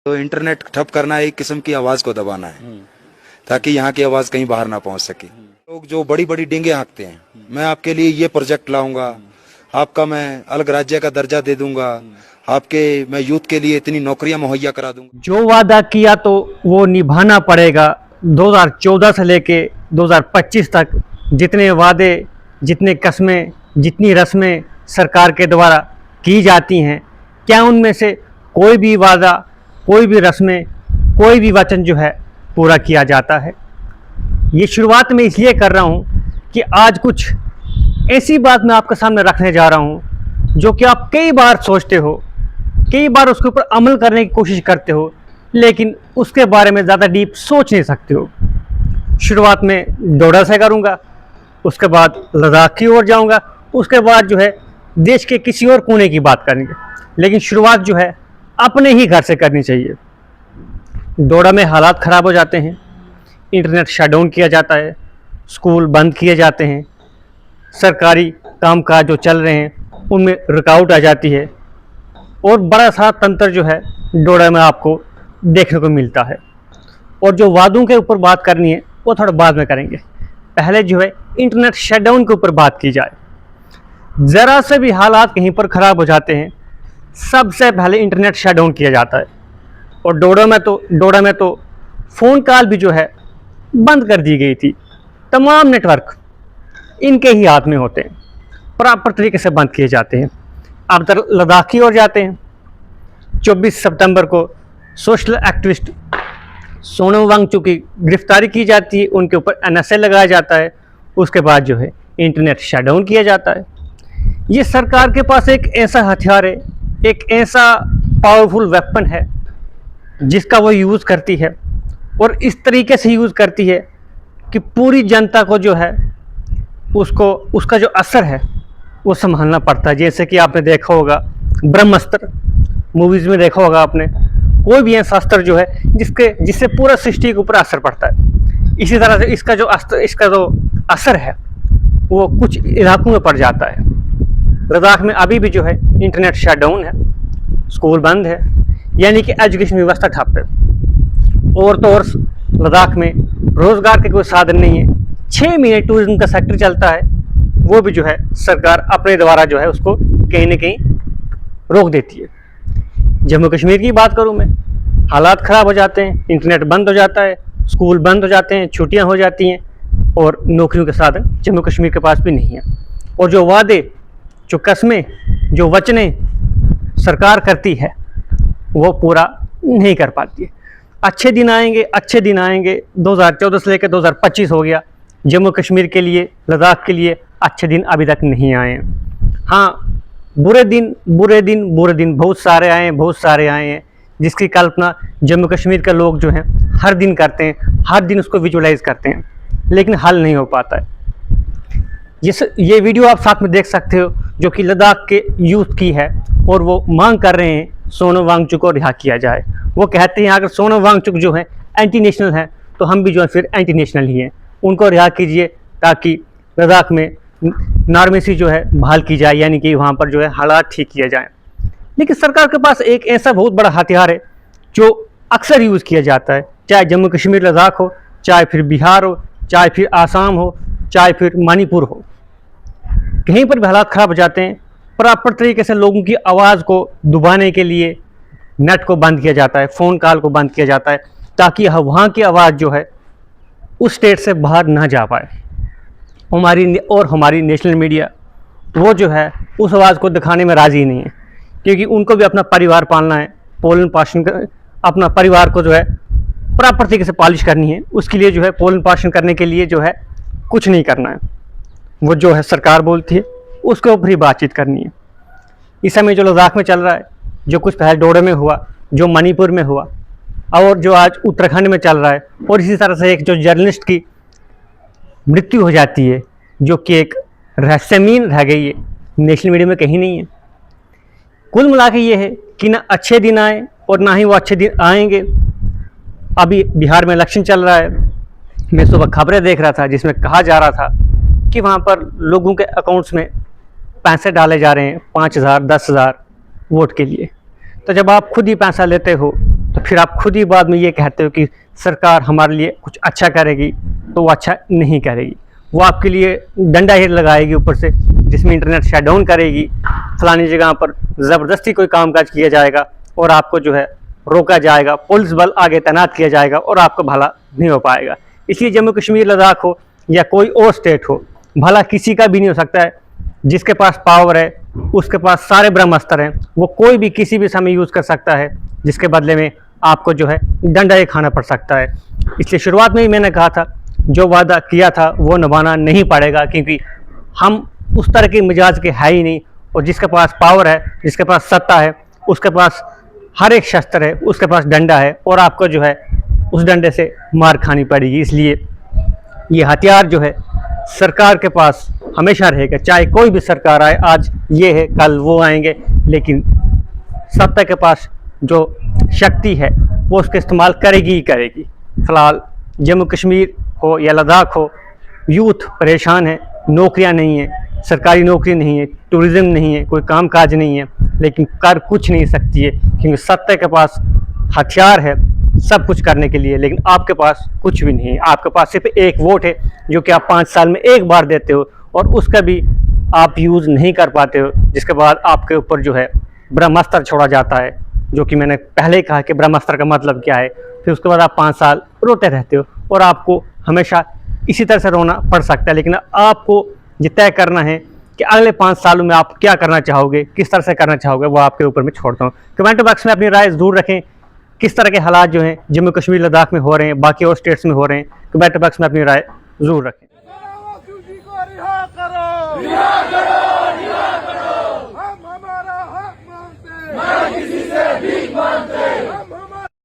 तो इंटरनेट ठप करना एक किस्म की आवाज को दबाना है ताकि यहाँ की आवाज कहीं बाहर ना पहुंच सके। लोग जो बड़ी बड़ी डींगे हाँकते हैं, मैं आपके लिए ये प्रोजेक्ट लाऊंगा, आपका मैं अलग राज्य का दर्जा दे दूंगा, आपके मैं यूथ के लिए इतनी नौकरियां मुहैया करा दूंगा। जो वादा किया तो वो निभाना पड़ेगा। 2014 से लेके 2025 तक जितने वादे, जितने कस्में, जितनी रस्में सरकार के द्वारा की जाती हैं, क्या उनमें से कोई भी वादा, कोई भी रस्में, कोई भी वचन जो है पूरा किया जाता है? ये शुरुआत में इसलिए कर रहा हूँ कि आज कुछ ऐसी बात मैं आपके सामने रखने जा रहा हूँ जो कि आप कई बार सोचते हो, कई बार उसके ऊपर अमल करने की कोशिश करते हो, लेकिन उसके बारे में ज़्यादा डीप सोच नहीं सकते हो। शुरुआत में डोडा से करूँगा, उसके बाद लद्दाख की ओर जाऊँगा, उसके बाद जो है देश के किसी और कोने की बात करेंगे, लेकिन शुरुआत जो है अपने ही घर से करनी चाहिए। डोडा में हालात ख़राब हो जाते हैं, इंटरनेट शटडाउन किया जाता है, स्कूल बंद किए जाते हैं, सरकारी कामकाज जो चल रहे हैं उनमें रुकावट आ जाती है और बड़ा सा तंत्र जो है डोडा में आपको देखने को मिलता है। और जो वादों के ऊपर बात करनी है वो थोड़ा बाद में करेंगे, पहले जो है इंटरनेट शटडाउन के ऊपर बात की जाए। ज़रा से भी हालात कहीं पर ख़राब हो जाते हैं, सबसे पहले इंटरनेट शटडाउन किया जाता है। और डोडा में तो फ़ोन कॉल भी जो है बंद कर दी गई थी। तमाम नेटवर्क इनके ही हाथ में होते हैं, प्रॉपर तरीके से बंद किए जाते हैं। अब तक लद्दाख की ओर जाते हैं। 24 सितंबर को सोशल एक्टिविस्ट सोनम वांगचुक की गिरफ्तारी की जाती है, उनके ऊपर NSA लगाया जाता है। उसके बाद जो है इंटरनेट शटडाउन किया जाता है। ये सरकार के पास एक ऐसा हथियार है, एक ऐसा पावरफुल वेपन है जिसका वो यूज़ करती है, और इस तरीके से यूज़ करती है कि पूरी जनता को जो है उसको उसका जो असर है वो संभालना पड़ता है। जैसे कि आपने देखा होगा ब्रह्मास्त्र मूवीज़ में, देखा होगा आपने, कोई भी ऐसा अस्त्र जो है जिससे पूरा सृष्टि के ऊपर असर पड़ता है, इसी तरह से इसका जो असर है वो कुछ इलाकों में पड़ जाता है। लद्दाख में अभी भी जो है इंटरनेट शटडाउन है, स्कूल बंद है, यानी कि एजुकेशन व्यवस्था ठप है। और तो और लद्दाख में रोज़गार के कोई साधन नहीं है। 6 महीने टूरिज्म का सेक्टर चलता है, वो भी जो है सरकार अपने द्वारा जो है उसको कहीं ना कहीं रोक देती है। जम्मू कश्मीर की बात करूँ मैं, हालात ख़राब हो जाते हैं, इंटरनेट बंद हो जाता है, स्कूल बंद हो जाते हैं, छुट्टियां हो जाती हैं, और नौकरियों के साधन जम्मू कश्मीर के पास भी नहीं है। और जो वादे, जो कस्में, जो वचनें सरकार करती है वो पूरा नहीं कर पाती है। अच्छे दिन आएंगे 2014 से लेकर 2025 हो गया, जम्मू कश्मीर के लिए, लद्दाख के लिए अच्छे दिन अभी तक नहीं आए हैं। हाँ, बुरे दिन बहुत सारे आए हैं जिसकी कल्पना जम्मू कश्मीर के लोग जो हैं हर दिन करते हैं, हर दिन उसको विजुलाइज करते हैं, लेकिन हल नहीं हो पाता है। ये वीडियो आप साथ में देख सकते हो जो कि लद्दाख के यूथ की है, और वो मांग कर रहे हैं सोनम वांगचुक को रिहा किया जाए। वो कहते हैं अगर सोनम वांगचुक जो है एंटी नेशनल है तो हम भी जो है फिर एंटी नेशनल ही हैं, उनको रिहा कीजिए ताकि लद्दाख में नॉर्मेसी जो है बहाल की जाए, यानी कि वहाँ पर जो है हालात ठीक किए जाएँ। लेकिन सरकार के पास एक ऐसा बहुत बड़ा हथियार है जो अक्सर यूज़ किया जाता है, चाहे जम्मू कश्मीर लद्दाख हो, चाहे फिर बिहार हो, चाहे फिर आसाम हो, चाहे फिर मणिपुर हो, कहीं पर भी हालात ख़राब हो जाते हैं। प्रॉपर तरीके से लोगों की आवाज़ को दबाने के लिए नेट को बंद किया जाता है, फ़ोन कॉल को बंद किया जाता है, ताकि वहाँ की आवाज़ जो है उस स्टेट से बाहर ना जा पाए। हमारी नेशनल मीडिया वो जो है उस आवाज़ को दिखाने में राज़ी नहीं है, क्योंकि उनको भी अपना परिवार पालना है, पोलन पोषण अपना परिवार को जो है प्रॉपर तरीके से पॉलिश करनी है। उसके लिए जो है पोलन पोषण करने के लिए जो है कुछ नहीं करना है, वो जो है सरकार बोलती है उसके ऊपर ही बातचीत करनी है। इस समय जो लद्दाख में चल रहा है, जो कुछ पहले डोडा में हुआ, जो मणिपुर में हुआ, और जो आज उत्तराखंड में चल रहा है, और इसी तरह से एक जो जर्नलिस्ट की मृत्यु हो जाती है जो कि एक रहस्यहीन रह गई है, नेशनल मीडिया में कहीं नहीं है। कुल मिला के ये है कि ना अच्छे दिन आए और ना ही वो अच्छे दिन आएंगे। अभी बिहार में इलेक्शन चल रहा है, मैं सुबह खबरें देख रहा था जिसमें कहा जा रहा था कि वहाँ पर लोगों के अकाउंट्स में पैसे डाले जा रहे हैं 5,000 10,000 वोट के लिए। तो जब आप खुद ही पैसा लेते हो तो फिर आप खुद ही बाद में ये कहते हो कि सरकार हमारे लिए कुछ अच्छा करेगी, तो वो अच्छा नहीं करेगी। वो आपके लिए डंडा ही लगाएगी ऊपर से, जिसमें इंटरनेट शट डाउन करेगी, फलानी जगह पर ज़बरदस्ती कोई कामकाज किया जाएगा और आपको जो है रोका जाएगा, पुलिस बल आगे तैनात किया जाएगा और आपका भला नहीं हो पाएगा। इसलिए जम्मू कश्मीर, लद्दाख हो या कोई और स्टेट हो, भला किसी का भी नहीं हो सकता है। जिसके पास पावर है, उसके पास सारे ब्रह्मास्त्र हैं, वो कोई भी किसी भी समय यूज़ कर सकता है, जिसके बदले में आपको जो है डंडा ही खाना पड़ सकता है। इसलिए शुरुआत में ही मैंने कहा था, जो वादा किया था वो निभाना नहीं पड़ेगा, क्योंकि हम उस तरह के मिजाज के है ही नहीं। और जिसके पास पावर है, जिसके पास सत्ता है, उसके पास हर एक शस्त्र है, उसके पास डंडा है और आपको जो है उस डंडे से मार खानी पड़ेगी। इसलिए ये हथियार जो है सरकार के पास हमेशा रहेगा, चाहे कोई भी सरकार आए, आज ये है कल वो आएंगे, लेकिन सत्ता के पास जो शक्ति है वो उसका इस्तेमाल करेगी ही करेगी। फ़िलहाल जम्मू कश्मीर हो या लद्दाख हो, यूथ परेशान है, नौकरियां नहीं है, सरकारी नौकरी नहीं है, टूरिज़्म नहीं है, कोई काम काज नहीं है, लेकिन कर कुछ नहीं सकती है, क्योंकि सत्ता के पास हथियार है सब कुछ करने के लिए, लेकिन आपके पास कुछ भी नहीं है। आपके पास सिर्फ एक वोट है, जो कि आप 5 साल में एक बार देते हो और उसका भी आप यूज़ नहीं कर पाते हो, जिसके बाद आपके ऊपर जो है ब्रह्मास्त्र छोड़ा जाता है, जो कि मैंने पहले ही कहा कि ब्रह्मास्त्र का मतलब क्या है। फिर उसके बाद आप 5 साल रोते रहते हो और आपको हमेशा इसी तरह से रोना पड़ सकता है। लेकिन आपको ये तय करना है कि अगले 5 सालों में आप क्या करना चाहोगे, किस तरह से करना चाहोगे, वो आपके ऊपर मैं छोड़ता हूँ। कमेंट बॉक्स में अपनी राय ज़रूर रखें, किस तरह के हालात जो हैं जम्मू कश्मीर, लद्दाख में हो रहे हैं, बाकी और स्टेट्स में हो रहे हैं। कमेंट बॉक्स में अपनी राय ज़रूर रखें।